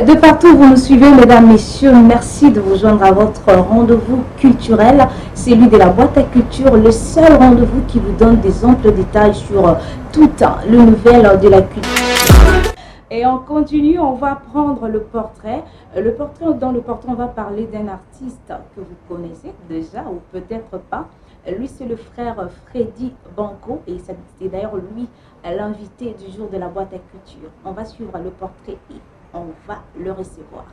De partout où vous nous suivez, mesdames, messieurs, merci de vous joindre à votre rendez-vous culturel, celui de la boîte à culture, le seul rendez-vous qui vous donne des amples détails sur toutes les nouvelles de la culture. Et on continue, on va prendre le portrait. Dans le portrait, on va parler d'un artiste que vous connaissez déjà ou peut-être pas. Lui, c'est le frère Freddy Banco et c'est d'ailleurs lui l'invité du jour de la boîte à culture. On va suivre le portrait et on va le recevoir.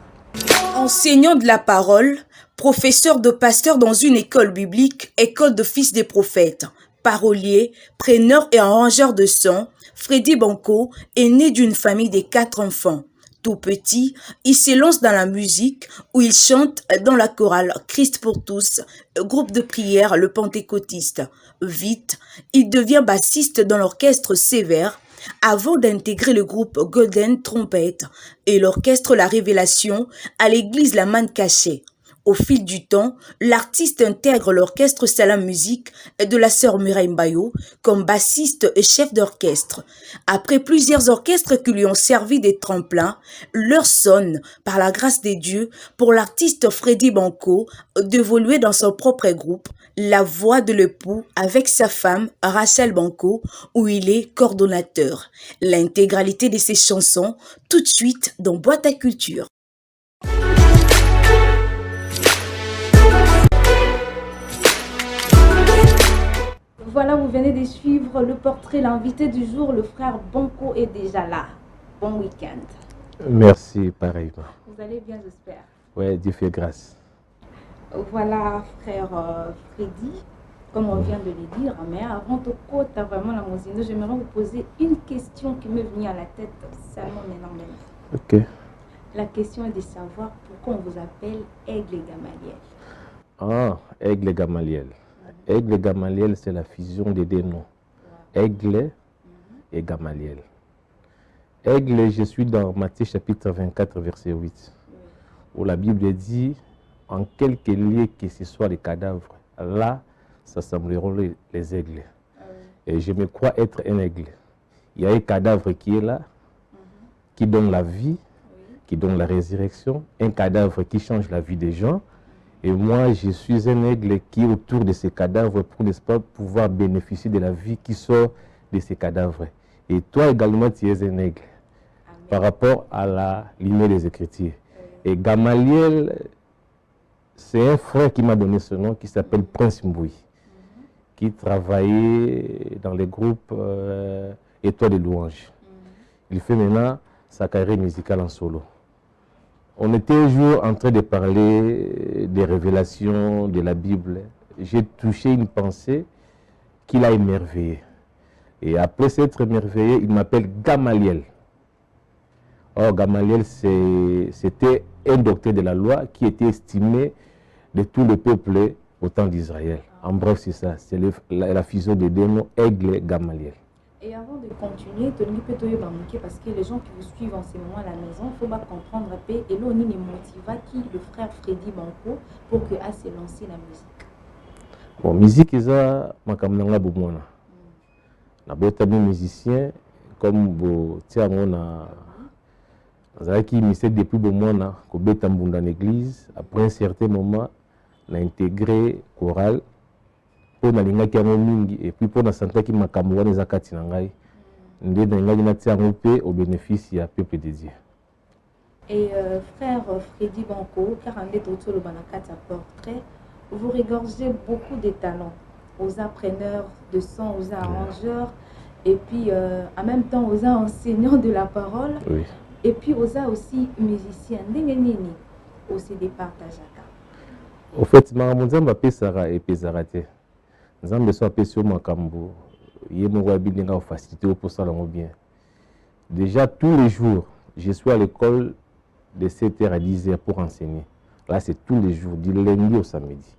Enseignant de la parole, professeur de pasteur dans une école biblique, école de fils des prophètes, parolier, preneur et arrangeur de sons, Freddy Banco est né d'une famille de 4 enfants. Tout petit, il s'élance dans la musique où il chante dans la chorale Christ pour tous, groupe de prière le pentecôtiste. Vite, il devient bassiste dans l'orchestre Sévère avant d'intégrer le groupe Golden Trumpet et l'orchestre La Révélation à l'église La Manne Cachée. Au fil du temps, l'artiste intègre l'orchestre Salam Musique de la sœur Mireille Mbayo comme bassiste et chef d'orchestre. Après plusieurs orchestres qui lui ont servi des tremplins, l'heure sonne, par la grâce des dieux, pour l'artiste Freddy Banco d'évoluer dans son propre groupe, La Voix de l'époux, avec sa femme Rachel Banco, où il est coordonnateur. L'intégralité de ses chansons, tout de suite dans Boîte à Culture. Voilà, vous venez de suivre le portrait, l'invité du jour, le frère Banco est déjà là. Bon week-end. Merci, pareillement. Vous allez bien, j'espère. Ouais, Dieu fait grâce. Voilà, frère Freddy, comme on vient de le dire, mais avant de côté vraiment la musique, j'aimerais vous poser une question qui m'est venue à la tête seulement maintenant. Ok. La question est de savoir pourquoi on vous appelle Aigle Gamaliel. Ah, Aigle Gamaliel. Aigle Gamaliel, c'est la fusion des deux noms. Aigle et Gamaliel. Aigle, je suis dans Matthieu chapitre 24, verset 8, où la Bible dit, en quelque lieu que ce soit les cadavres, là s'assembleront les aigles. Et je me crois être un aigle. Il y a un cadavre qui est là, qui donne la vie, qui donne la résurrection, un cadavre qui change la vie des gens. Et moi, je suis un aigle qui est autour de ces cadavres pour, n'est-ce pas, pouvoir bénéficier de la vie qui sort de ces cadavres. Et toi également, tu es un aigle. Amen. Par rapport à la lignée des Écritures. Et Gamaliel, c'est un frère qui m'a donné ce nom, qui s'appelle Prince Mbouy, qui travaillait dans les groupes Étoile de louanges. Il fait maintenant sa carrière musicale en solo. On était un jour en train de parler des révélations de la Bible. J'ai touché une pensée qui l'a émerveillé. Et après s'être émerveillé, il m'appelle Gamaliel. Or, Gamaliel, c'était un docteur de la loi qui était estimé de tout le peuple au temps d'Israël. En bref, c'est ça. C'est la fusion des deux noms, Aigle et Gamaliel. Et avant de continuer, parce que les gens qui vous suivent en ce moment à la maison, il faut pas comprendre un peu, et là on est motiva qui le frère Freddy Banco pour que a se lancer la musique. Bon, musique eza makamnanga bomona. Na bota bi musicien comme bo tiango na zaki mise depuis bomona ko beta mbunda en église. Après un certain moment, na intégré chorale. Pour nalingaki yango mingi et puis pour na santaki makambo wana eza kati na ngai nde nalingaki natia yango mpe au bénéfice ya peuple de Dieu. Et frère Freddy Banco, car en est autour de Banakata portrait, vous regorgez beaucoup de talents aux appreneurs de son, aux arrangeurs et puis en même temps aux enseignants de la parole et puis aux aussi musiciens. Ndengenini aussi des partages. Au fait, Maramuzamba pesara et pesarate. Nzambe so apesi yo makambo ye moko abili nga facilité pour ça bien. Déjà tous les jours, je suis à l'école de 7h à 10h pour enseigner. Là c'est tous les jours, du lundi au samedi.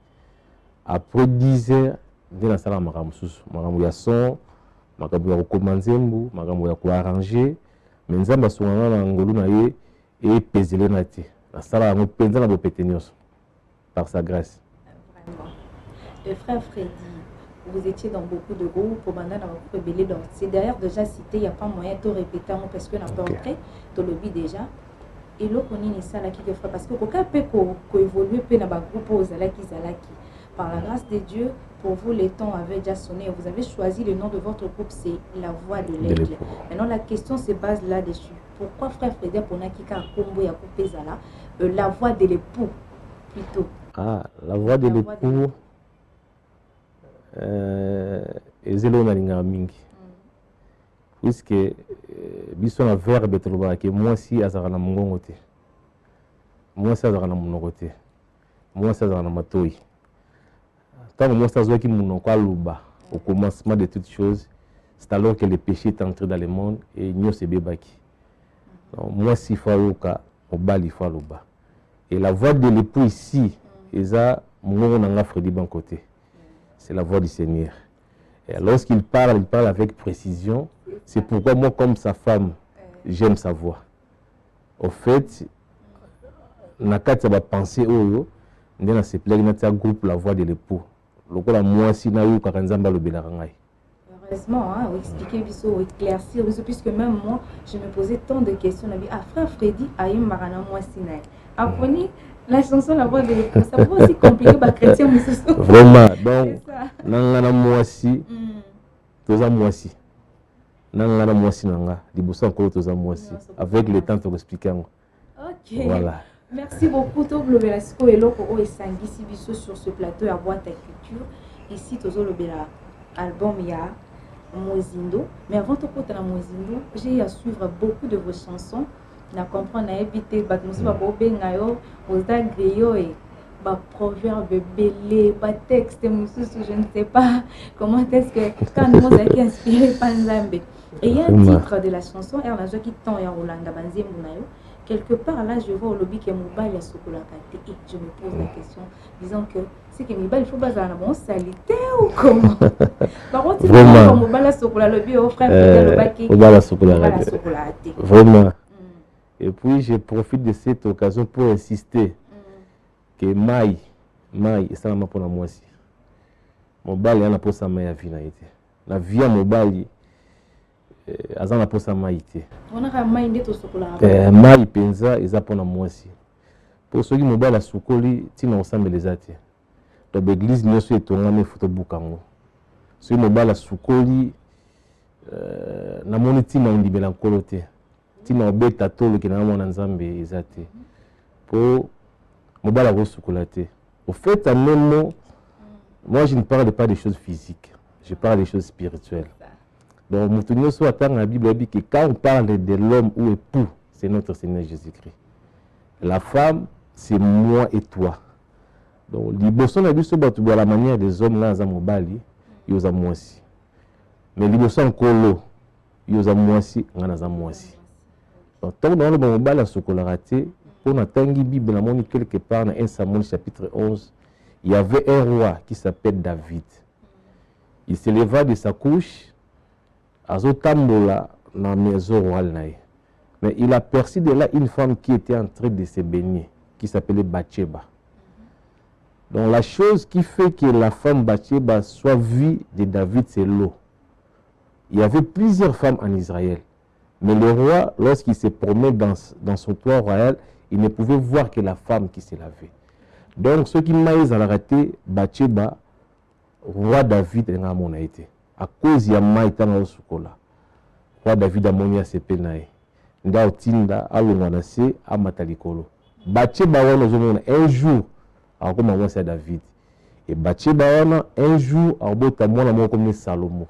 Après 10h, nde na sala makambo susu, makambo ya son, makambo ya komanzembu, makambo ya ko arranger, mais Nzambe asunganga na ngolu na ye et pesele na te. Na sala yango penza na bopete nyonso par sa grâce. Vraiment. Le frère Freddy, vous étiez dans beaucoup de groupes, pour maintenant dans beaucoup de c'est d'ailleurs déjà cité, il n'y a pas moyen de répéter parce que n'a pas entré, tu le dis déjà. et l'autre on est ça là qui te fera parce que quand peut évoluer peut dans groupe aux zalaki par la grâce de Dieu. Pour vous, les temps avaient déjà sonné. Vous avez choisi le nom de votre groupe, c'est La Voix de l'Aigle. Maintenant, la question se base là-dessus. Pourquoi frère Frédéric Ponakika Kombo ya coupé Zala La Voix de l'époux plutôt? Ah, La Voix de l'époux. Ezelo na linga mingi. Puisque biso na verbe toloba ke moi si azaka na mongongo te. Moi si azaka na monoko te. Moi si azaka na matoi. Tant que moi, ça qui au commencement de toutes choses, c'est alors que le péché est entré dans le monde et nous c'est bébaki. Moi, si farouka, au bal, il faut bas. Et la voix de l'époux ici, côté. C'est la voix du Seigneur. Et lorsqu'il parle avec précision. C'est pourquoi moi, comme sa femme, j'aime sa voix. Au fait, nakati va penser au dans ce groupe la voix de l'époux. Heureusement, hein, expliquer, éclaircir, puisque même moi, je me posais tant de questions. Ah, frère Freddy, aïe, marana, moi, sinaï. Apprenez la chanson La Voix de l'époux. Ça peut aussi compliquer les chrétiens, mais c'est vraiment, donc, nangana moi si, toza moi si. Nangana moi si nanga, libosa encore toza moi si. Avec le temps, tu expliquer. Ok. Voilà. Merci beaucoup, Toglo Velasco et Loko Oesangi Sibiso sur ce plateau à Boîte à Culture. Ici, Tozo Lobela, album Ya Mozindo. Mais avant de côté Mozindo, j'ai à suivre beaucoup de vos chansons. Na comprendre, na éviter, Batmusi Babobe Ngayo, Oda Griyo et proverbe belé, texte, je ne sais pas comment est-ce que quand nous avons inspiré Panzambe. Et il y a un titre de la chanson, Ernazo qui tend à Rolanda Banzembunayo. Quelque part là, je vois au lobby que Mobile est sur la carte et je me pose la question, disant que c'est que Mobile il faut pas avoir un bon salité ou comment. Par contre, si Mobile est sur la lobby, au frère, Mobile sur la vraiment. Et puis je profite de cette occasion pour insister que Maï, c'est la pour moi aussi. Mobile est pour sa maille à vie la vie à Mobile. Azana posa maïté. On a maï ndeto sokola. Maï penza eza pona mwasi. Pour ceux qui mobala sukoli tina ensemble les ati. Donc l'église nyoso etongame foto bukango. Ceux mobala sukoli na moni tina ndibela nkolote. Tina obeta tolo ke na mona nzambe ezate. Pour mobala go sukolate. Au fait en même mot, moi je ne parle pas des choses physiques. Je parle des choses spirituelles. Donc, nous sommes dans la Bible dit que quand on parle de l'homme ou époux, c'est notre Seigneur Jésus-Christ. La femme, c'est moi et toi. Donc, l'Iboson a dit que la manière des hommes là, ils ont moi aussi. Mais l'Iboson Kolo, ils ont moi aussi, ils ont moi aussi. Donc, tant que nous avons la scolarité, on a tangi Bible, on a quelque part dans 1 Samuel chapitre 11, il y avait un roi qui s'appelle David. Il se leva de sa couche. Azotambola na maison royale. Mais il a perçu de là une femme qui était en train de se baigner, qui s'appelait Bathsheba. Donc la chose qui fait que la femme Bathsheba soit vue de David, c'est l'eau. Il y avait plusieurs femmes en Israël. Mais le roi, lorsqu'il se promenait dans son toit royal, il ne pouvait voir que la femme qui se lavait. Donc ce qui m'a raté, Bathsheba, roi David, il a été. À cause de maïta na sukola roi David amonia sepenae nda otinda alonga na se amatalikolo Bathsheba wana zomona un jour akoma mwasi David et Bathsheba wana un jour abota mwana moko comme Salomon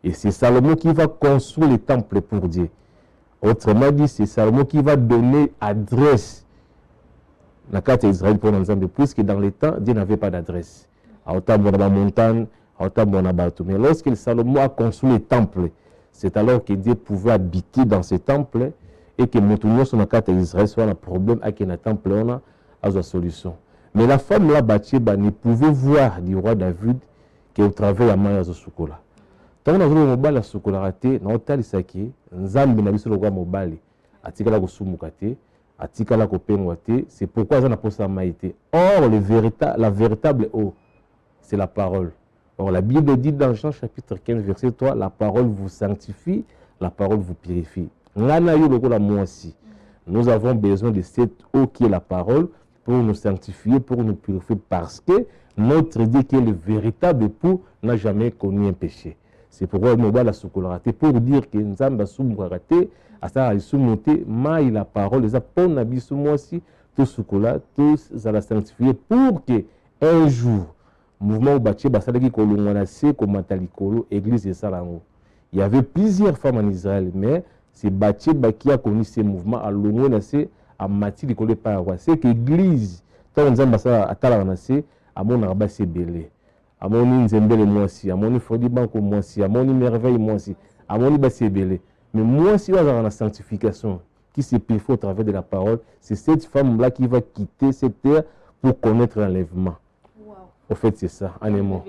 et c'est Salomon qui va construire le temple pour Dieu. Autrement dit, c'est Salomon qui va donner adresse na carte d'Israël pour Nzambe puisque dans les temps Dieu n'avait pas d'adresse. À autant dans la montagne. Mais lorsque Salomon a construit le temple, c'est alors que Dieu pouvait habiter dans ce temple et que Moutounia sur la carte d'Israël soit un problème avec le temple, on a une solution. Mais la femme là, Bathsheba, ne pouvait voir du roi David qu'au travers de la main de Soukola. Tant que nous avons la Soukola raté, nous avons dit que Nzambi n'a pas le mobile, atikala ko sumukate, atikala ko pengwate, c'est pourquoi ça n'a pas sa maïté. Or, la véritable eau, c'est la parole. Or, la Bible dit dans Jean chapitre 15, verset 3, la parole vous sanctifie, la parole vous purifie. Ngana yo lokola mwasi. Nous avons besoin de cette eau qui est la parole pour nous sanctifier, pour nous purifier, parce que notre Dieu qui est le véritable époux n'a jamais connu un péché. C'est pourquoi nous avons la soukoularaté pour dire que nous avons la soukoularaté, à ça, la parole, les apôtres n'abissent moi aussi, tous soukoula, tous à la sanctifier pour que un jour, mouvement bâti, basalaki kolonganase, komatalikolo, église et salango. Il y avait plusieurs femmes en Israël, mais c'est bâti qui a connu ces mouvements à l'ongonase, à mati likolo paraguay. C'est que l'église, tant on zamba à talanase, à mon arba c'est belé. À mon nzembele moi aussi, à mon fodi banco moi aussi, à mon merveille moi aussi, à mon iba c'est belé. Mais moi aussi, on a la sanctification qui se perfecte au travers de la parole. C'est cette femme-là qui va quitter cette terre pour connaître l'enlèvement. Wow. Au fait, c'est ça, en un mot.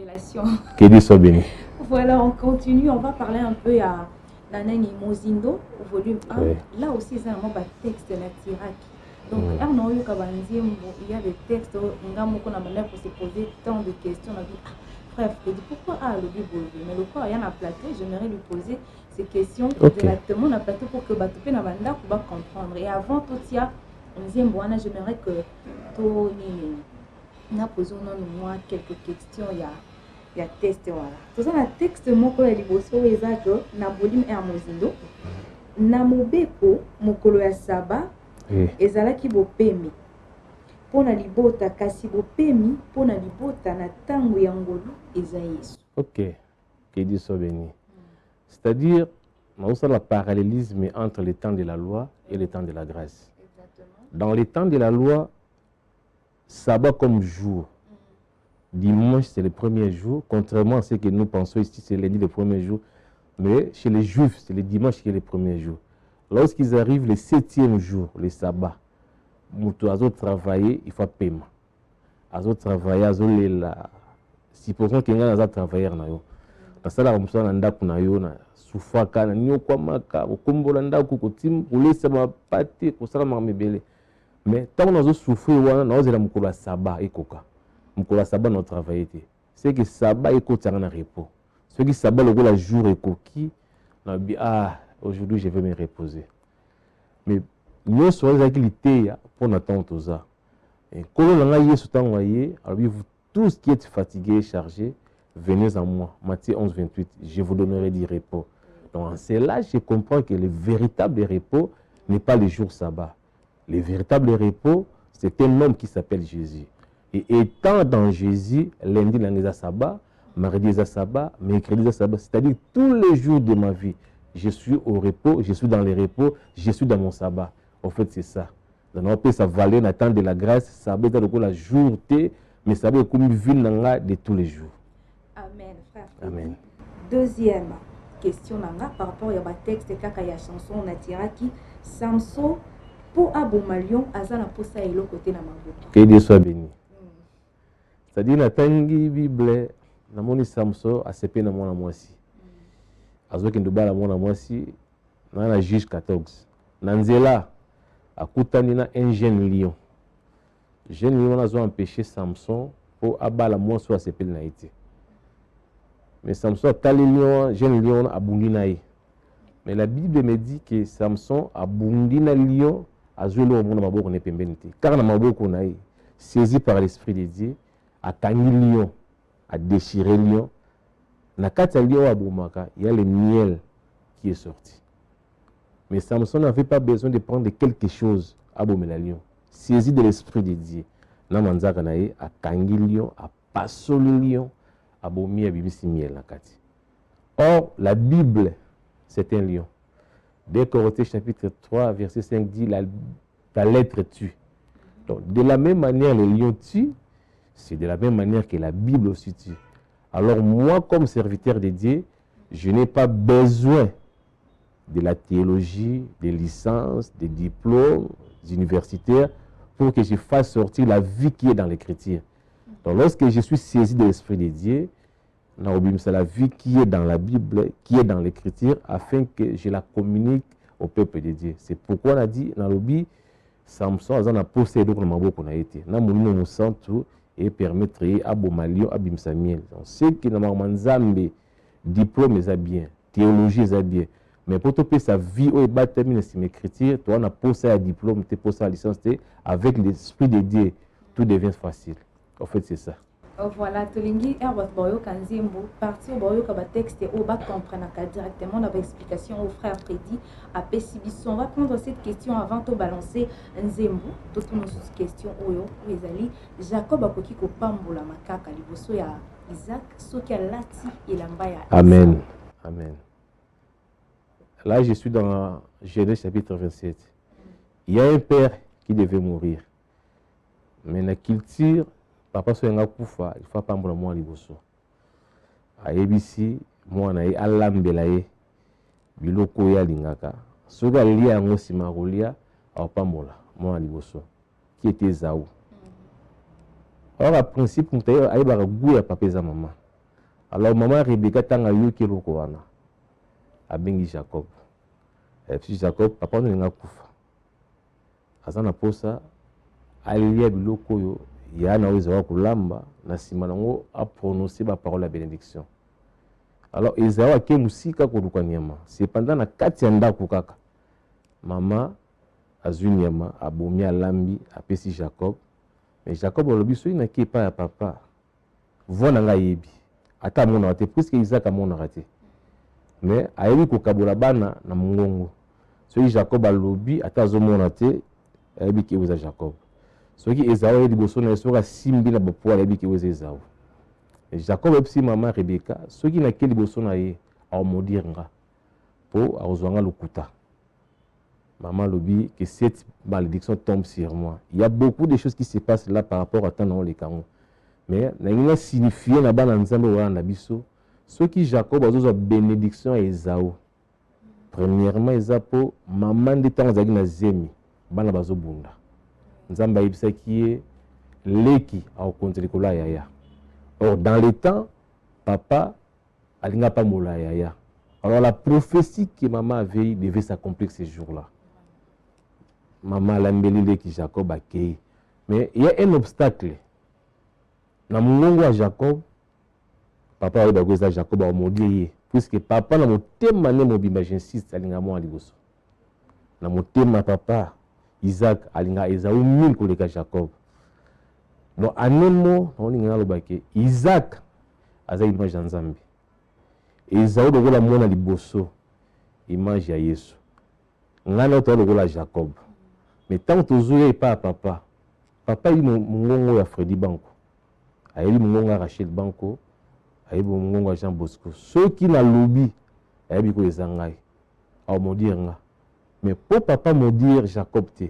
Que Dieu soit béni. Voilà, on continue. On va parler un peu à Nanani Mozindo, volume 1. Oui. Là aussi, c'est un mot texte de Tiraki. Donc, il y a des textes, on a pour se poser tant de questions. On a dit, frère, pourquoi le Bible? Mais le quoi, il y en a platé, j'aimerais lui poser ces questions directement. On a platé pour que Batopé n'a pas comprendre. Et avant tout, il y a un deuxième point, j'aimerais que Tony n'a posé moi quelques questions. Il y a test. Voilà. Tout ça, le texte, moi, quand il y a des choses, Nabolim et Amozindo, Namobeko, Mokolo ya Saba, ezalaki bopemi pona libota kasi bopemi pona libota na tango ya ngolu eza Yesu. Ok, que Dieu soit béni. C'est-à-dire, on a le parallélisme entre le temps de la loi et le temps de la grâce. Exactement. Dans le temps de la loi, sabbat comme jour, dimanche c'est le premier jour, contrairement à ce que nous pensons ici, c'est lundi le premier jour, mais chez les juifs, c'est le dimanche qui est le premier jour. Lorsqu'ils arrivent le 7e jour, le sabbat, ils travailler, il faut paiement. Ils travailler, supposons qu'ils ont travaillé. Parce que là, on a un soufaka, nyokwamaka, okombolanda kukotim, olesa mapate, kosala mamebele. Mais tant qu'on a souffert, on a osé la mukula sabbat ekoka. Mukula sabbat notre travail. C'est que sabbat ekoka en repos. Ce qui sabbat le la jour ekoki, on dit aujourd'hui, je vais me reposer. Mais nous sommes acquittés pour attendre tout ça. Et quand on a eu ce temps, vous tous qui êtes fatigués et chargés, venez à moi. Matthieu 11, 28, je vous donnerai du repos. Donc, c'est là que je comprends que le véritable repos n'est pas le jour sabbat. Le véritable repos, c'est un homme qui s'appelle Jésus. Et étant dans Jésus, lundi, il y a sabbat, mardi, il y a sabbat, mercredi, il y a sabbat, c'est-à-dire tous les jours de ma vie. Je suis au repos, je suis dans le repos, je suis dans mon sabbat. En fait, c'est ça. Dans notre pays, ça valait l'attente de la grâce, ça va être la journée, mais ça va être comme une ville de tous les jours. Amen, frère. Amen. Deuxième question, par rapport à texte et à la chanson, on a tiré qui Samson, pour Abomalion, Azana pour ça et l'autre côté de ma que Dieu soit béni. C'est-à-dire, Natangi Bible, Namoni Samson, a sepé na mona moisi. Azoki ndubala mona mwasi na juge 14 nanzela akutani na un jeune lion a empêché Samson pour abala mwasi wa sepeli na ite. Mais Samson tali lion jeune lion abundi na ye. Mais la Bible me dit que Samson abundi na lion azwelo mona maboko ne pembeni te car na maboko na ye saisi par l'esprit de Dieu akangi lion a déchiré lion. Na kati lion abomaka, il y a le miel qui est sorti. Mais Samson n'avait pas besoin de prendre quelque chose à bomela lion. Saisi de l'esprit de Dieu. Na manzaka na ye a kangi lion, a passoli lion, a bomi a bibisi miel na kati. Or la Bible c'est un lion. Dès Corinthiens chapitre 3 verset 5 dit la lettre tue. Donc de la même manière le lion tue, c'est de la même manière que la Bible aussi tue. Alors moi, comme serviteur de Dieu, je n'ai pas besoin de la théologie, des licences, des diplômes universitaires pour que je fasse sortir la vie qui est dans l'Écriture. Donc lorsque je suis saisi de l'Esprit de Dieu, c'est la vie qui est dans la Bible, qui est dans l'Écriture, afin que je la communique au peuple de Dieu. C'est pourquoi on a dit dans le Bible, Samson a possédé le maboko qu'on a été. Nous nous sentons et permettre à Bomalio, à Bimsamiel. On sait que dans Manzambe, diplôme est bien, théologie est bien. Mais pour te sa vie, au bas termine c'est écriture, toi on a posé un diplôme, tu posé la licence, avec l'esprit de Dieu, tout devient facile. En fait, c'est ça. Voilà, Tolingi, Herbert Boyo Kanzimbo, partir Boyo Kaba texte et Oba comprendre directement dans l'explication au frère Freddy à Pessibisson. On va prendre cette question avant de balancer Nzembo. Toutes nos questions, Oyo, Ezali, Jacob Akoki Kopambola Makaka, Liboso ya Isaac, Sokia Lati et Lambaya. Amen. Amen. Là, je suis dans Genèse chapitre 27. Il y a un père qui devait mourir. Mais la culture, papa soyenga kufa, il faut pas moi liboso. A ABC, moi na ye alambela ye biloko ya lingaka. Soga lia ngo simarolia a pambola moi liboso. Qui était Esaü. Alors, à principe, on a eu un goût à papa et maman. Alors, maman Rebecca tanga yoki loko wana. A bengi Jacob. Et puis Jacob, papa on a kufa. Azana posa alia biloko yo. Il y a un Esaü kulamba na simanango a prononcé la parole à bénédiction. Alors Esaü a ke musika ko nyama. C'est pendant na kati anda kukaka. Maman azui nyama abomi alambi apesi Jacob. Mais Jacob a lobi so ina ke pa ya papa. Vona nga yebi. Ata mona raté puisque Isaac a mona raté. Mais ayebi ko kabola bana na mungongo. So Jacob a lobi ata zo mona te ayebi ke uza Jacob. Ce qui est Esaü, il y a simbi na bopo à l'habit qui est Esaü. Jacob et puis maman Rebecca, ce qui n'a qu'à l'habit à modiranga pour arroser le kuta. Maman lobi que cette malédiction tombe sur moi. Il y a beaucoup de choses qui se passent là par rapport à tant dans les canons. Mais il a signifié na bana nzambe wa na biso. Ce qui Jacob a besoin de bénédiction à Esaü. Premièrement, Esaü maman de temps zagi na zemi bana bazo bunda. Nzamba yebisa qui est leki au contre likola yaya. Or dans le temps, papa alinga pas mola yaya. Alors la prophétie que maman avait devait s'accomplir ces jours-là. Maman l'ambeli leki Jacob a kei. Mais il y a un obstacle. Na mungongo à Jacob, papa a eu Jacob a modié puisque papa na motema ne mobimba j'insiste alinga mo aliboso. Na motema papa Isaac alinga Esaü mille koleka Jacob. Donc en un mot, on dit que Isaac a une image d'Anzambi. Esaü de la mona liboso image ya Yesu. Ngana to de Jacob. Mais tant que tu pas papa. Papa il mongongo ya Freddy Banco. Ayi mongongo ya Rachel Banco. Ayi mongongo ya Jean Bosco. Ceux qui na lobby ayi ko ezangai. Au modir nga. Mais pour papa me dire Jacob te,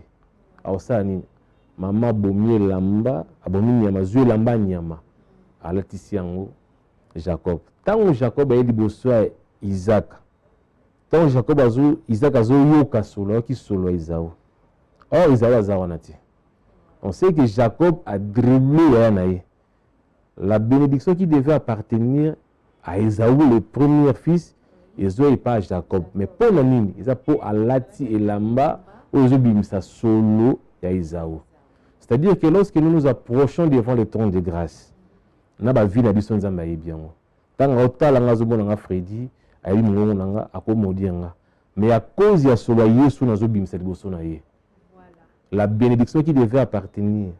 alors ça ni maman bomie lamba, abomi nyama zue lamba nyama, alatisi yango Jacob. Tant Jacob a dit bosoa Isaac, tant Jacob azo Isaac azo yoka solo qui solo Esaü. Or Esaü azawanati. On sait que Jacob a dribblé yanaye. La bénédiction qui devait appartenir à Esaü, le premier fils. Ils ont pas Jacob, mais pour la nini, ils ont pour Alati et Lamba, ils ont bimisa solo ya Esaü. C'est-à-dire que lorsque nous nous approchons devant le trône de grâce, na ba vie na biso nzamba bien. Tant otala nga zo bona Freddy, ayi mongo nanga akomodi nga. Mais à cause ya solo Yesu na zo bimisa liboso na ye. La bénédiction qui devait appartenir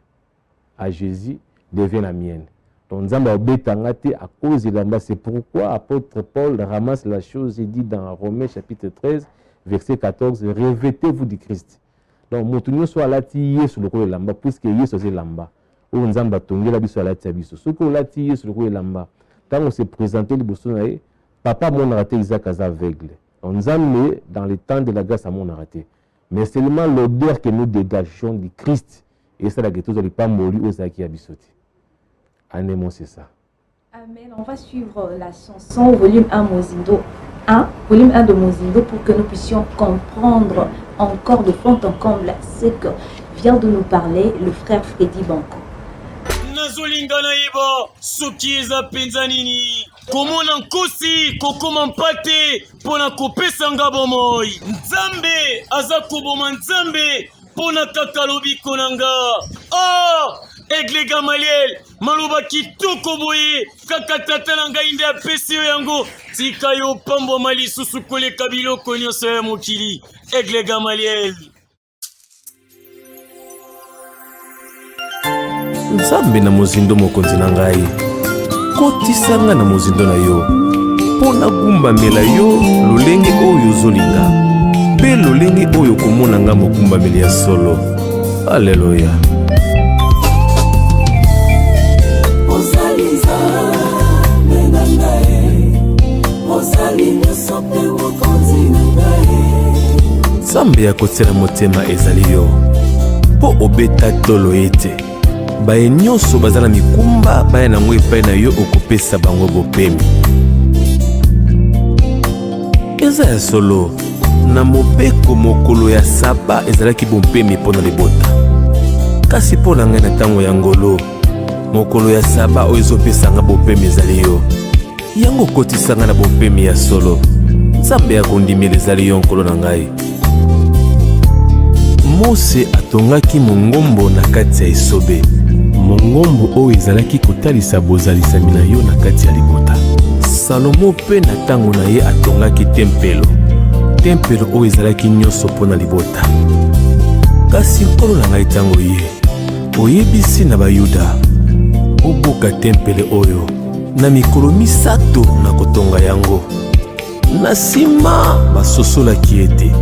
à Jésus devient la mienne. Donc, Nzamba obetangate à cause de l'amba. C'est pourquoi apôtre Paul ramasse la chose et dit dans Romains chapitre 13, verset 14, revêtez-vous du Christ. Donc, Motunio soit lati sur le côté lamba, puisque Yesu c'est lamba. Ou Nzamba tongi la biso lati abiso. Ce qu'on lati sur le côté lamba. Quand on s'est présenté le bosonae, papa mon raté Isaac az aveugle. On Nzambe dans le temps de la grâce à mon raté. Mais seulement l'odeur que nous dégageons du Christ et ça la que tous les pas mourir aux aki abisoti. Anémon, c'est ça. Amen. On va suivre la chanson volume 1 Mozindo 1, volume 1 de Mozindo pour que nous puissions comprendre encore de fond en comble ce que vient de nous parler le frère Freddy Banco. Nazolingana yeba sokieza penzanini komona nkosi kokoma mpate pona kopesa nga bomoi nzambe aza koboma nzambe pona kaka lobiko nanga Aigle Gamaliel maloba kitoko boye kaka tata na ngai nde apesi yo yango tika yo pambwama lisusu koleka biloko nyonso ya mokili. Aigle Gamaliel. Nzambe na mozindo mokonzi na ngai kotisanga na mozindo na yo mpo nagumbamela yo lolenge oyo ozolinga mpe lolenge oyo komona nga mogumbameli ya solo. Alleluya. Nzambe akotiela motema ezali yo mpo obeta tolo ete baye nyonso baza na mikumba baya nango epai na yo okopesa bango bopemi. Eza ya solo na mobeko mokolo ya saba ezalaki bompemi mpo na libota, kasi mpo na ngai na ntango ya ngolo mokolo ya saba oyo ezopesanga bopemi ezali yo yango kotisanga na bopemi ya solo. Nzambe akondimela ezali yo nkolo na ngai. Mose atongaki mongombo na kati ya esobe, mongombo oyo ezalaki kotalisa bozalisami na yo na kati ya libota. Salomo mpe na ntango na ye atongaki tempelo oyo ezalaki nyonso mpo na libota. Kasi nkolo na ngai ntango ye oyebisi na bayuda oboka tempele oyo na mikolo misato na kotonga yango. Na nsima basosolaki ete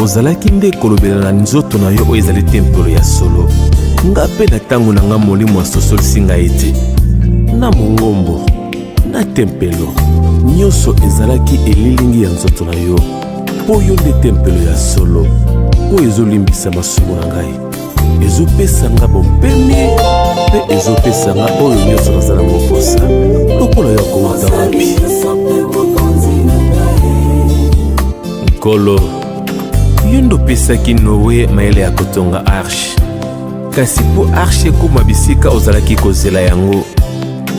ozalaki nde kolobela na nzoto na yo oyo ezali tempelo ya solo. Nga mpe na ntango na nga molimo asosolisi ngai ete na mongombo na tempelo nyonso ezalaki elilingi ya nzoto na yo mpo yo nde tempelo ya solo oyo ezolimbisa masumu na ngai, ezopesa nga bopemi mpe ezopesa nga oyo nyonso naza na moposa lokola yo akouta wapi. Nkolo yo nde opesaki Noe mayele ya kotonga arshe, kasi mpo arshe ekoma bisika ozalaki kozela yango.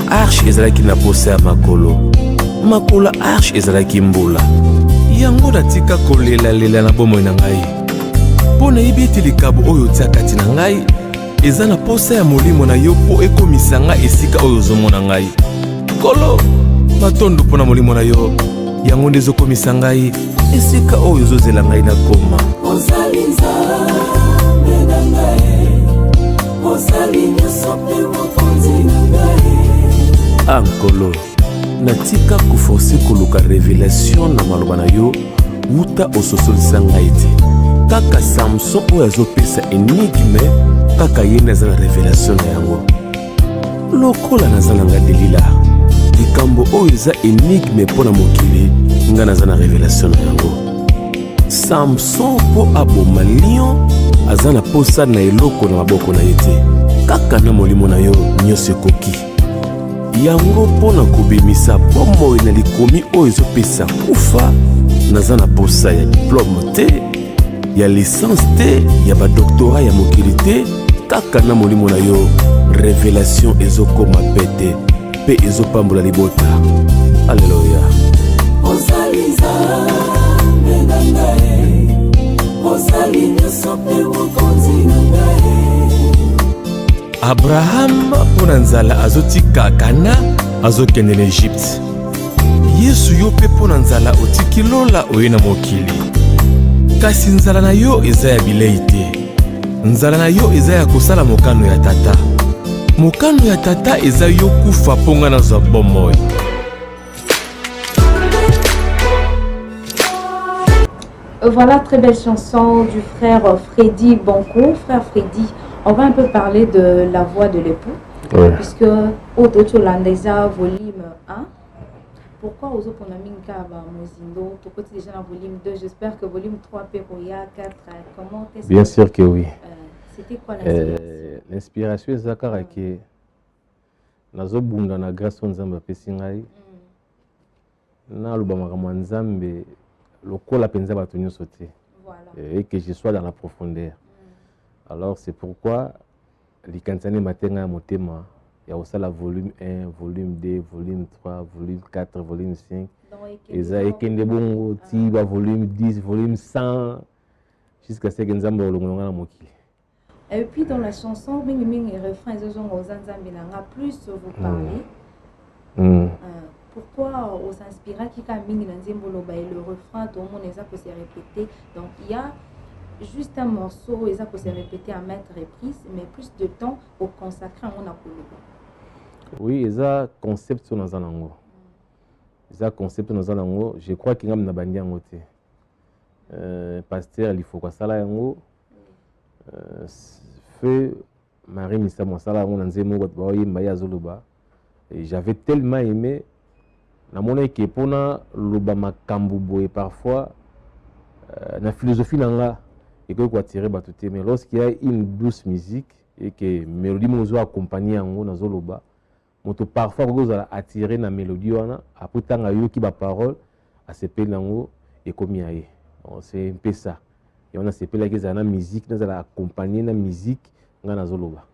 Arshe ezalaki na posa ya makolo arshe ezalaki mbula. Yango natika kolelalela na bomoi na ngai mpo nayebi ete likabo oyo otia kati na ngai eza na posa ya molimo na yo mpo ekomisa nga esika oyo ozomona ngai. Nkolo matondo mpo na molimo na yo yango nde ezokomisa ngai esika oyo ozozela ngai na koma. Nkolo natika koforce koluka revelation na maloba na yo wuta ososolisa ngai te. Kaka Samson oyo azopesa enigme kaka ye naza na revelation na yango. Lokola naza na nga Delila likambo oyo eza enigme mpo na mokili nga naza na revelation na yango. Samson mpo aboma lion aza na posa na eloko na maboko na ye te, kaka na molimo na yo nyonso ekoki. Yango mpo na kobimisa bomoi na likomi oyo ezopesa kufa naza na posa ya diplome te, ya licence te, ya badoktora ya mokili te, kaka na molimo na yo revelation ezokoma pete mpe ezopambola libota. Alleluya. Abraham mpona nzala azotika Kana azokende na Egypte. Yesu yo mpe mpona nzala otiki lola oye na mokili. Kasi nzala na yo eza ya bilei te, nzala na yo eza ya kosala mokano ya tata. Mokano ya tata eza yo kufa mponga nazwa bomoi. Voilà, très belle chanson du frère Freddy Banco. Frère Freddy, on va un peu parler de la voix de l'époux. Ouais. Puisque Autolandesa volume 1. Pourquoi Ozoponaminka Mozindo? Pourquoi tu es déjà dans volume 2? J'espère que volume 3 Péroya 4. Comment est-ce Bien sûr que oui. C'était quoi l'inspiration? L'inspiration est Zakara qui nazobunda na grâce nzambe apesi ngai. Na lubamaka nzambe lokola penza bato nyonso te. Voilà. Et que je sois dans la profondeur. Alors c'est pourquoi likansani matenga motema ya osala volume 1, volume 2, volume 3, volume 4, volume 5. Eza ekende bongo ti ba volume 10, volume 100 jusqu'à ce que nzambe olongonga na mokili. Et puis dans la chanson, mingi refrain plus vous parlez. Pourquoi on s'inspire qui quand mingi le refrain tout le monde peut se répéter. Donc il y a juste un morceau et ça peut se répéter à maintes reprises, mais plus de temps pour consacrer à mon apologue. Oui, et ça concept sur nos anango. Ça concept nos anango, je crois qu'il y a un bandi en côté. Pasteur, il faut que ça là yango. Fait Marie Missa Monsala on anze mo ba yimba ya zoloba. Et j'avais tellement aimé na mona ke pona loba makambu boye parfois na philosophie nanga et que quoi tirer batuté mais lorsqu'il y a une douce musique et que mélodie mozo accompagner yango na zoloba moto parfois ko za attirer na mélodie wana après tanga yo ki ba parole a sepel nango et komi aye. C'est un peu ça. Et on a sepel que za na musique na za accompagner na musique ngana zoloba.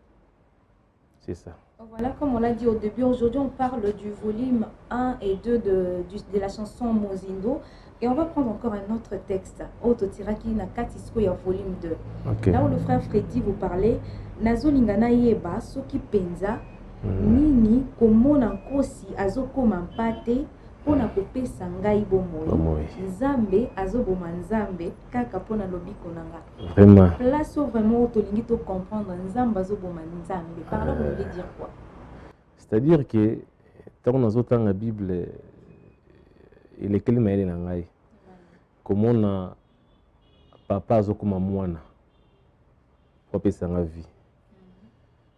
C'est ça. Voilà, comme on l'a dit au début, aujourd'hui on parle du volume 1 et 2 de la chanson Mozindo. Et on va prendre encore un autre texte. Ototiraki na katisko ya volume 2. Okay. Là où le frère Freddy vous parlait, Nazo lingana yeba soki penza nini komona nkosi azokoma mpate pona kopesa ngai bomoi. Nzambe azoboma nzambe kaka pona lobiko nanga. Vraiment. Là so vraiment otolingi to comprendre nzambe azoboma nzambe. Par là vous voulez dire quoi? C'est-à-dire que tant nazo tanga Bible il est kelima ele na ngai. Comment na papa azokoma mwana kopesa nga vie.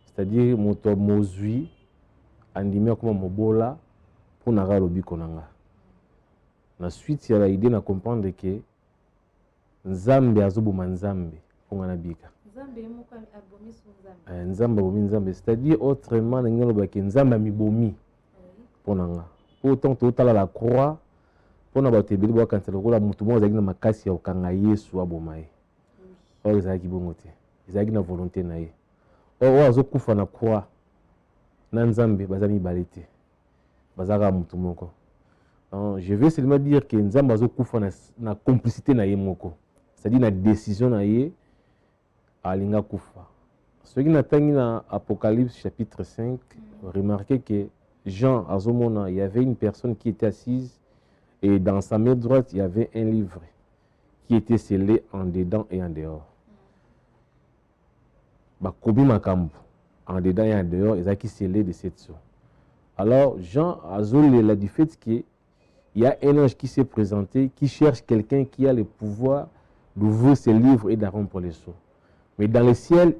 C'est-à-dire moto mozui andimia comme mobola pour na lobiko nanga. Na suite ya la idée na comprendre que nzambe azoboma nzambe pour na bika. Nzambe moko abomi nzambe. Nzambe abomi nzambe, c'est-à-dire autrement na ngelo ba ke nzambe mibomi pour nanga. Autant total la croix pour na bato ebeli bakantela lokola mutu mo azali na makasi ya okanga Yesu aboma ye. Oyo ezalaki bongo te. Ezalaki na volonté na ye. Oyo azokufa na croix na nzambe baza mibale te. Bazaka mutu moko. Je veux seulement dire que nzambe azokufa na complicité na ye moko. C'est-à-dire na décision na ye alinga kufa. Ce qui n'atteigne dans Apocalypse chapitre 5, remarquez que Jean azomona, il y avait une personne qui était assise et dans sa main droite, il y avait un livre qui était scellé en dedans et en dehors. Bakobi makambu en dedans et en dehors, ils ont qui scellé de cette sorte. Alors Jean azolé la du fait qu'il y a un ange qui s'est présenté, qui cherche quelqu'un qui a le pouvoir d'ouvrir ses livres et de rompre les sceaux. Mais dans le ciel,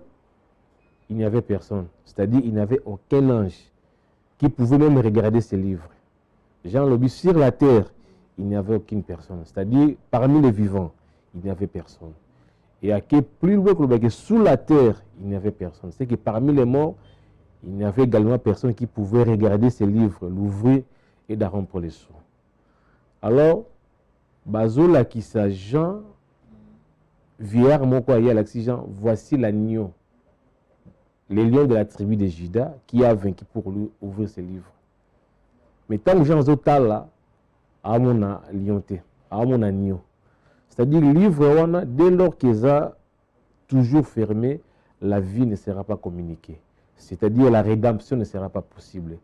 il n'y avait personne. C'est-à-dire il n'y avait aucun ange qui pouvait même regarder ces livres. Jean le dit sur la terre, il n'y avait aucune personne. C'est-à-dire parmi les vivants, il n'y avait personne. Et à qui plus loin que sous la terre, il n'y avait personne. C'est que parmi les morts, il n'y avait également personne qui pouvait regarder ces livres, l'ouvrir et de rompre les sceaux. Alors, Bazola qui sa Jean, vieillard moko ya l'accident, voici l'agneau, les lions de la tribu de Juda, qui a vaincu pour lui ouvrir ses livres. Mais tant que Jean Zotala, à mon lionté, à mon agneau. C'est-à-dire, le livre, dès lors qu'ils ont toujours fermé, la vie ne sera pas communiquée. C'est-à-dire, la rédemption ne sera pas possible.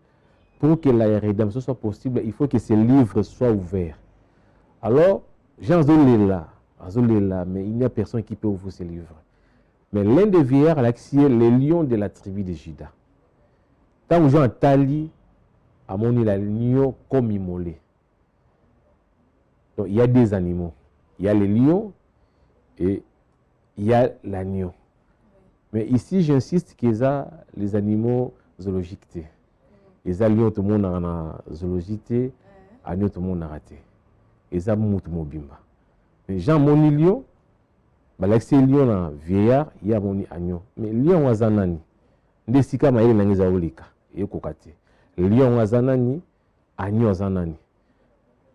Pour que la rédemption soit possible, il faut que ces livres soient ouverts. Alors, Jean Zolela, mais il n'y a personne qui peut ouvrir ces livres. Mais l'un des vieillards, c'est les lions de la tribu de Juda. Tant que Jean Tali, a mon l'agneau comme immolé. Donc, il y a des animaux. Il y a les lions et il y a l'agneau. Mais ici, j'insiste qu'il y a les animaux zoologiques. Les lions, tout le monde a zoologique, les agneaux, tout le monde a raté. Et ça, tout le monde bimba. Mais Jean, mon lion, c'est lion, vieillard, il y a mon agneau. Mais lion, wazanani. Ndesika maïle nangiza olika. Et kokate. Lion, wazanani, agneau, wazanani.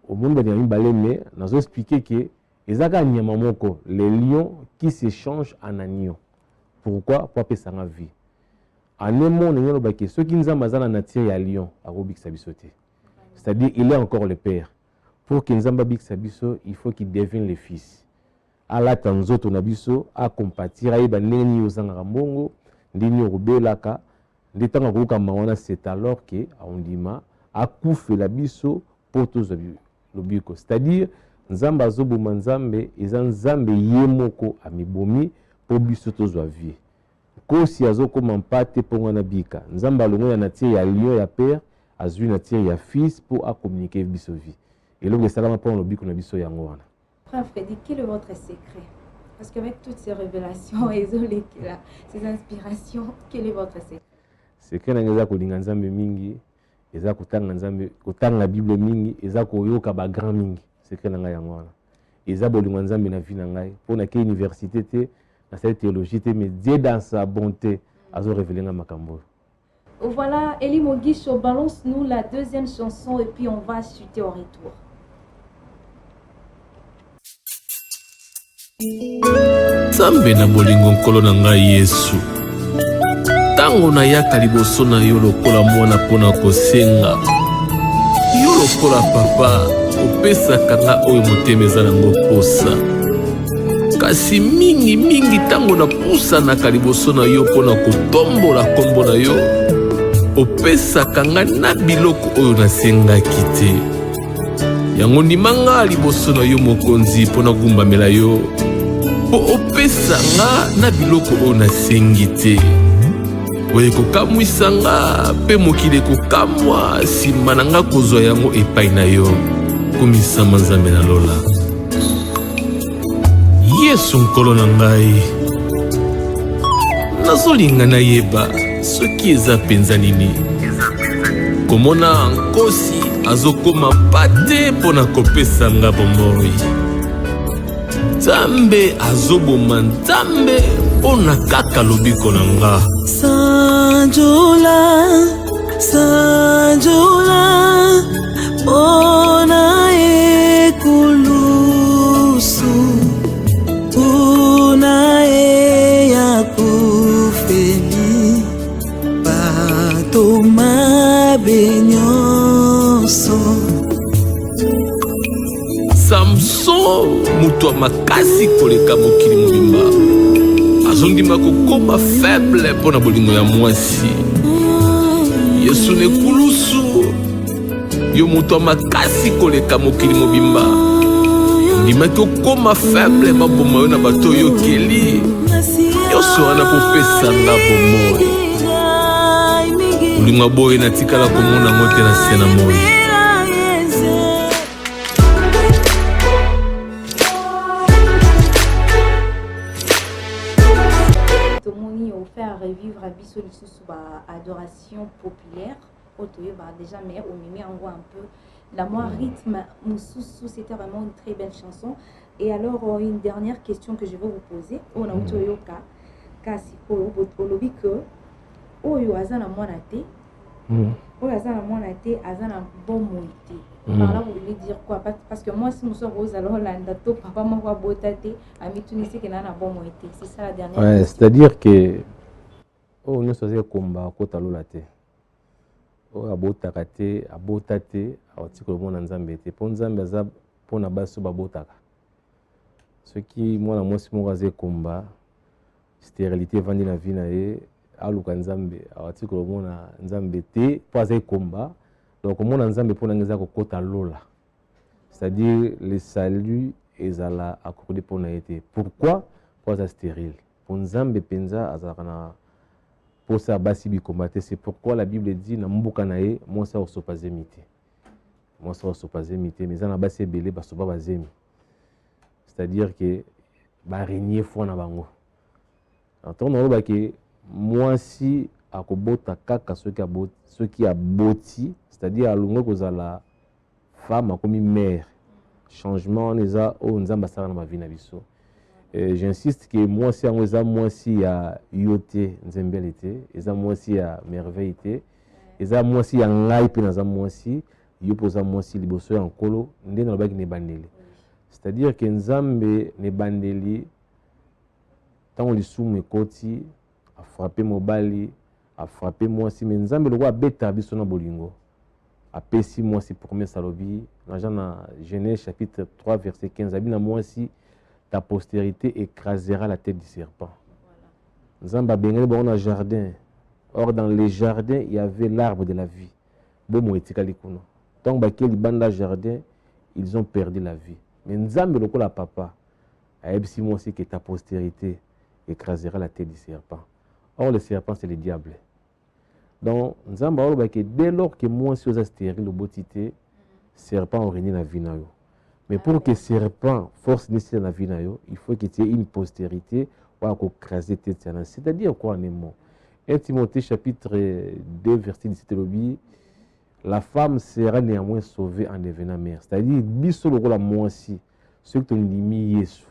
Au monde de Balé, mais nous avons expliqué que les lions qui s'échangent en agneaux. Pourquoi? Pour appeler ça la vie. En un monde, ceux qui nous ont dans la nature, il y a lion, c'est-à-dire il est encore le père. Pour qu'il nous ait il faut qu'il devienne le fils. alata nzoto na biso akompatir ayeba ndenge nini ozangaka mbongo ndenge okobelaka nde ntango akokamba wana c'est alors que aondima akufela biso mpo tozwa lobiko, c'est-à-dire nzambe azoboma nzambe eza nzambe ye moko amibomi mpo biso tozwa vie. Kosi azokoma mpate mpo ngana bika nzambe alongo ya nature ya lion ya père azwi nature ya fils mpo akommunike biso vie eloko esalama mpo lobiko na biso yango wana. Frère Freddy, quel est votre secret? Parce qu'avec toutes ces révélations et ces inspirations, quel est votre secret? Secret na eza kolinga nzambe mingi, eza kotanga nzambe, kotanga Bible mingi, eza koyoka ba grand mingi. Secret na ngai yango wana. Eza bolinga nzambe na vie na ngai. Pour na ke université te, na cette théologie te, mais Dieu dans sa bonté azo révéler nga makambo. Voilà, Eli Mogisho, balance-nous la deuxième chanson et puis on va chuter au retour. Nzambe na bolingo nkolo na ngai Yesu, tango nayaka liboso na yo lokola mwana mpona kosenga yo lokola papa opesaka nga oyo motema eza nango posa, kasi mingi tango napusanaka liboso na yo mpona kotombola kombo na yo opesaka nga na biloko oyo nasengaki te. Yango ndima nga liboso na yo mokonzi mpona gumbamela yo po opesa nga na biloko oyo nasengi te. Boye kokamwisa nga mpe mokili kokamwa nsima na nga kozwa yango epai na yo. Komisama nzambe na lola Yesu nkolo na ngai, nazolinga nayeba soki eza mpenza nini komona nkosi azokoma pate mpona kopesa nga bomoi. Nzambe azoboma nzambe mpona kaka lobiko na nga. Sanjola, sanjola, mpona ekulusu, mpona eya kufeli, bato mabe nyonso. Samson mutu wa makasi koleka mokili mobimba azondima kokoma faible mpona bolingo ya mwasi. Yesu nekulusu yo mutu wa makasi koleka mokili mobimba ndimaki okoma faible baboma yo na bato oyo okeli nyonso wana kopesa nga bomoi. Bolingo boye natikala komona ngo te na se na moi. Faire revivre à biso sous adoration populaire déjà mais on met en voix un peu la moi rythme Moussousou, c'était vraiment une très belle chanson. Et alors une dernière question que je vais vous poser on a utoyoka kasi olobi que oyo azana mwana te oyo azana mwana te azana bomoi te. Par là vous voulez dire quoi? Parce que moi si nous sommes aux alors landa to papa moko abotate amitunisi ke na bomoi te. C'est ça la dernière question. C'est-à-dire que oh nous sommes komba kota lola te o abotaka te abota te aotiko mona nzambe te po nzambe aza pona baso babotaka soki mwana mwasi moko aza komba stérilité vandi na vie na ye aluka nzambe aotiko mona nzambe te po aza komba donc mona nzambe pona ngeza kokota lola, c'est-à-dire le salut ezala accordé pona été. Pourquoi? Pour aza stérile pour nzambe penza azakana pour ça basi bikomate. C'est pourquoi la Bible dit na mbuka na ye moi ça osopazemi te, moi ça osopazemi te, mais ça na basi belé basoba bazemi, c'est-à-dire que ba régner fo na bango. Entendre on ba que moi si akobota kaka ceux qui aboti, c'est-à-dire alongo kozala femme comme mère, changement neza o nzamba sala na ma vie na biso. J'insiste que moi si eza moi si ya yote nzembelité, eza moi si ya merveilleté, eza moi si ya ngai pe na za moi si yo poza moi si liboso ya nkolo ndé na baki ne bandeli. C'est-à-dire que nzambe ne bandeli tant lisumu ekoti a frappé mobali a frappé moi si mais nzambe le roi beta biso na bolingo a pesi moi si premier salobi dans Genèse chapitre 3 verset 15 abina moi si ta postérité écrasera la tête du serpent. Nzamba bengani bon a jardin. Or dans les jardins, il y avait l'arbre de la vie. Bomo etikali kuno. Tant bakel banda jardin, ils ont perdu la vie. Mais Nzambe lokola papa, aebsi moi aussi que ta postérité écrasera la tête du serpent. Or le serpent c'est le diable. Donc Nzamba oloba que dès lors que moi si osa stérile le botité, serpent origine la vie na yo. Mais pour que serpent force nécessaire la vie na yo, il faut que tu aies une postérité ou craser tête. C'est-à-dire quoi en un mot? 1 Timothée chapitre 2 verset 17 lobby, la femme sera néanmoins sauvée en devenant mère. C'est-à-dire biso lokola moi aussi, ceux qui ton limi yesu.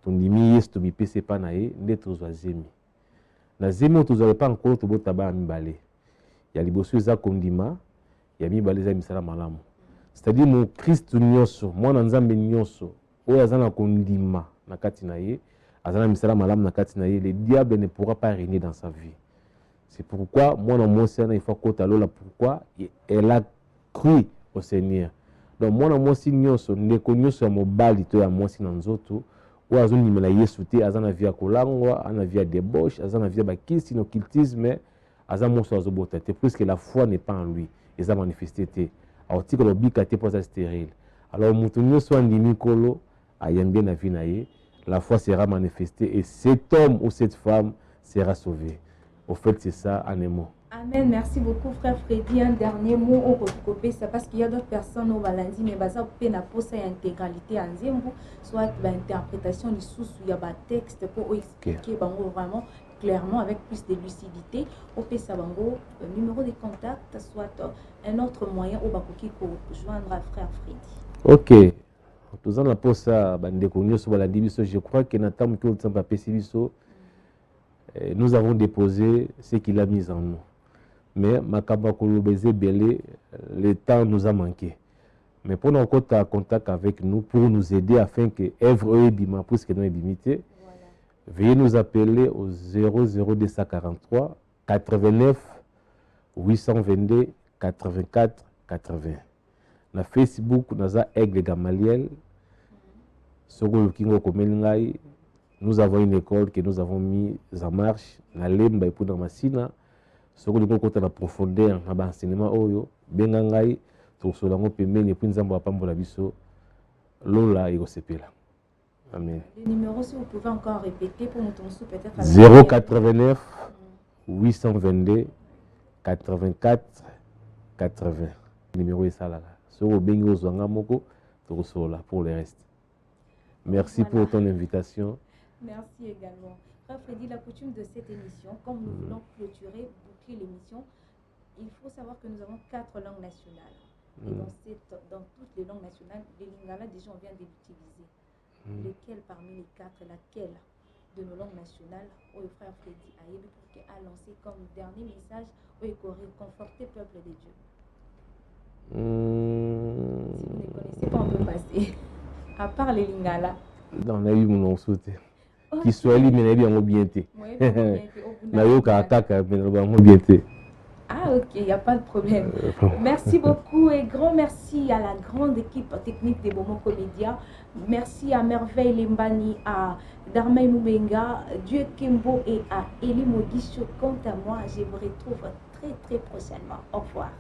Ton limi yesu to bipese pa na ye ndetro zemi. Na zemi to zale pas encore to botaba mibale. Ya liboso za kondima, ya mibale za misala malamu. C'est-à-dire mon Christ nyonso, moi na nzambe nyonso, oyo azana kondima na kati na ye, azana misala malamu na kati na ye, le diable ne pourra pas régner dans sa vie. C'est pourquoi moi na moi il faut kota lola pourquoi elle a cru au Seigneur. Donc moi na moi si nyonso ndeko nyonso ya mobali to ya moi si na nzoto, o azoni mela Yesu te azana via kolangwa, ana via débauche, azana via bakisi no cultisme, azana mo so azobota te puisque la foi n'est pas en lui, et ça manifesté te. Alors tika lo bika te posa stérile. Alors mutu nyonso andimi kolo ayembe na vie na ye, la foi sera manifestée et cet homme ou cette femme sera sauvé. Au fait, c'est ça en un mot. Amen. Merci beaucoup, frère Freddy. Un dernier mot au recopé, c'est parce qu'il y a d'autres personnes au Valandi, mais ça peut n'a pas sa intégralité en zembo, soit l'interprétation du sous, il y a un texte pour expliquer vraiment clairement avec plus de lucidité. Au Pesabango, numéro de contact, soit un autre moyen au Bakoki pour joindre à frère Freddy. Ok. Tous en la pose ça, je crois que Natam nous avons déposé ce qu'il a mis en nous. Mais Makaba Kolobeze Belé, le temps nous a manqué. Mais pour nous en contact avec nous, pour nous aider afin que Èvre Ebima, puisque nous ébimité, veuillez nous appeler au 00243 89 822 84 80. Na Facebook, nous avons Aigle Gamaliel. Nous avons une école que nous avons mise en marche. Na lemba et pour dans Massina. Ce que nous avons profondeur dans l'enseignement, bengangai, tout cela nous permet de prendre un peu de biso. Lola et Osepela. Amen. Le numéro, si vous pouvez encore répéter pour nous peut-être. 089 822 84 80. Le numéro est ça là. Ce que vous avez moko, tout cela pour le reste. Merci pour ton invitation. Merci également. Frère Freddy, la coutume de cette émission, comme nous voulons clôturer, boucler l'émission, il faut savoir que nous avons 4 langues nationales. Et dans toutes les langues nationales, les lingala, déjà on vient de l'utiliser. Lequel parmi les 4, laquelle de nos langues nationales, où le frère Freddy a lancé comme dernier message, où il faut réconforter le peuple de Dieu. Si vous ne connaissez pas, on peut passer. À part les lingala. Dans la vie, on a sauté. Qui soit lui, mais il y a un mobienté. Ah ok, il n'y a pas de problème. Merci beaucoup et grand merci à la grande équipe technique des Bomo Comédia. Merci à Merveille Limbani, à Darmay Moubenga, Dieu Kimbo et à Eli Modicho. Quant à moi, je vous retrouve très très prochainement. Au revoir.